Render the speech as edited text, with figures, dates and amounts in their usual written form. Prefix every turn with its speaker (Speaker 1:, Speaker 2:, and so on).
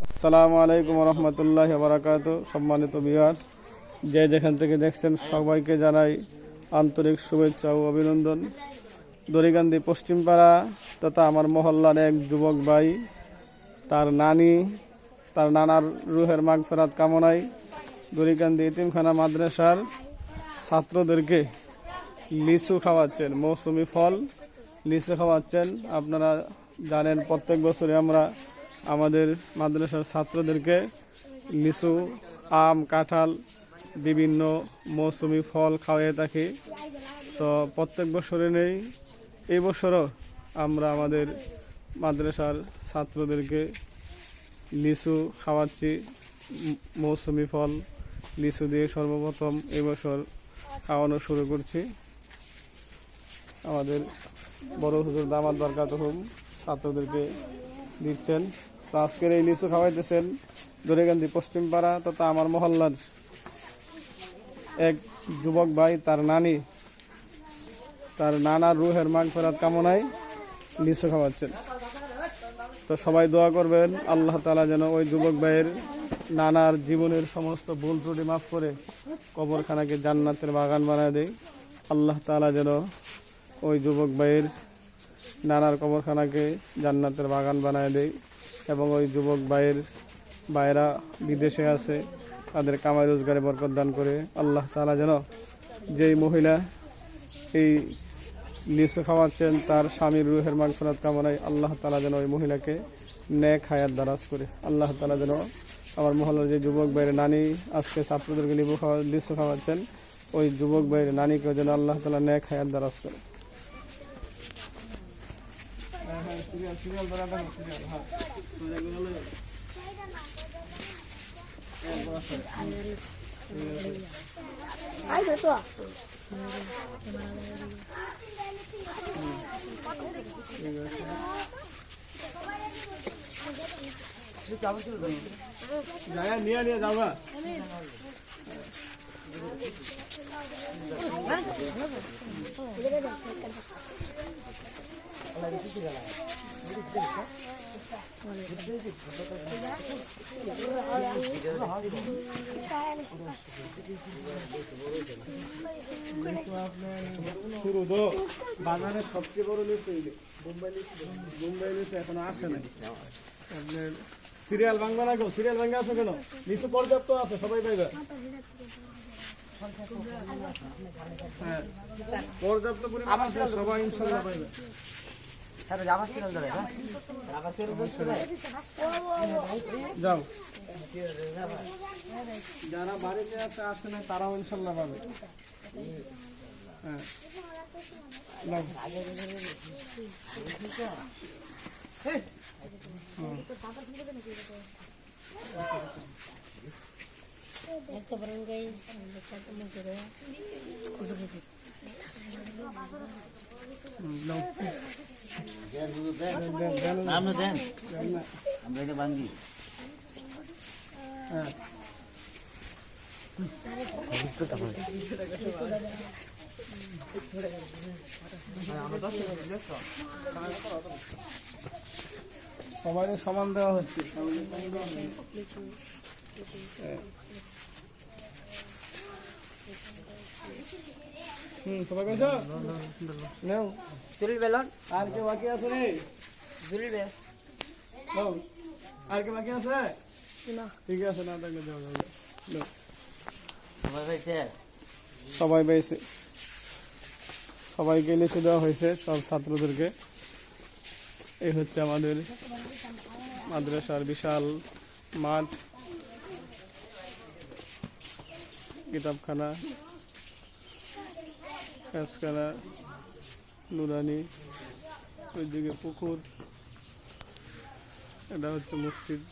Speaker 1: আসসালামু আলাইকুম রহমতুল্লাহ বারাকাতু। সম্মানিত ভিউয়ার্স, যে যেখান থেকে দেখছেন সবাইকে জানাই আন্তরিক শুভেচ্ছা ও অভিনন্দন। দড়িকান্দি পশ্চিমপাড়া তথা আমার মহল্লার এক যুবক ভাই তার নানার রুহের মাগফিরাত কামনায় দড়িকান্দি এতিমখানা মাদ্রাসার ছাত্রদেরকে লিচু খাওয়াচ্ছেন, মৌসুমি ফল লিচু খাওয়াচ্ছেন। আপনারা জানেন প্রত্যেক বছরে আমরা আমাদের মাদ্রাসার ছাত্রদেরকে লিচু, আম, কাঁঠাল বিভিন্ন মৌসুমি ফল খাওয়াই থাকি। তো প্রত্যেক বছরে নেই, এই বছরও আমরা আমাদের মাদ্রাসার ছাত্রদেরকে লিচু খাওয়াচ্ছি। মৌসুমি ফল লিচু দিয়ে সর্বপ্রথম এবছর খাওয়ানো শুরু করছি। আমাদের বড় হুজুর দামাত বরকাতুহুম ছাত্রদেরকে দিচ্ছেন। তো আজকের এই লিচু খাওয়াইতেছেন দড়িকান্দি পশ্চিমপাড়া তথা আমার মহল্লার এক যুবক ভাই তার নানার রুহের মাগফিরাত কামনায় লিচু খাওয়াচ্ছেন। তো সবাই দোয়া করবেন আল্লাহ তাআলা যেন ওই যুবক ভাইয়ের নানার জীবনের সমস্ত ভুল ত্রুটি মাফ করে কবরখানাকে জান্নাতের বাগান বানায় দেয়। আল্লাহ তাআলা যেন ওই যুবক ভাইয়ের নানার কবরখানাকে জান্নাতের বাগান বানায় দেয় এবং ওই যুবক ভাইয়েরা বিদেশে আছে, তাদের কামাই রোজগারে বরকত দান করে। আল্লাহ তাআলা যেন যেই মহিলা এই লিচু খাওয়াচ্ছেন তার স্বামীর রুহের মাগফিরাত কামনায় আল্লাহ তাআলা যেন ওই মহিলাকে নেক হায়াত দারাজ করে। আল্লাহ তাআলা যেন আমার মহল্লার যে যুবক ভাইয়ের নানি আজকে ছাত্রদেরকে লিচু খাওয়াচ্ছেন, ওই যুবক ভাইয়ের নানিকেও যেন আল্লাহ তাআলা নেক হায়াত দারাজ করে। নিয়ে যাবা শুরু তো বাজারের সবচেয়ে বড় লিচু বোম্বাই লিচু এখনো আসে না। আপনার সিরিয়াল ভাঙবে না কেউ? সিরিয়াল ভাঙবে আছে কেন? লিচু পর্যাপ্ত আছে, সবাই পাইবে। হ্যাঁ, পর্যাপ্ত পরিমাণ আছে, সবাই ইনশাআল্লাহ পাইবে। যাও, যারা বাড়িতে আছে আসে না তারাও ইনশাল্লাহ পাবে। হ্যাঁ, সবাই সমান দেওয়া হচ্ছে। সবাই কইছ নাও জুলির বেলন। আর কে বাকি আছে রে? জুলির বেস নাও। আর কে বাকি আছে? না, ঠিক আছে, না থাকলে যাও যাও। সবাই পাইছে, সবাইকে লিচু দেওয়া হয়েছে, সব ছাত্রদেরকে। এই হচ্ছে আমাদের মাদ্রাসার বিশাল মাঠ, কিতাবখানা, কাজখানা, নুরানি, ওইদিকে পুকুর, এটা হচ্ছে মসজিদ।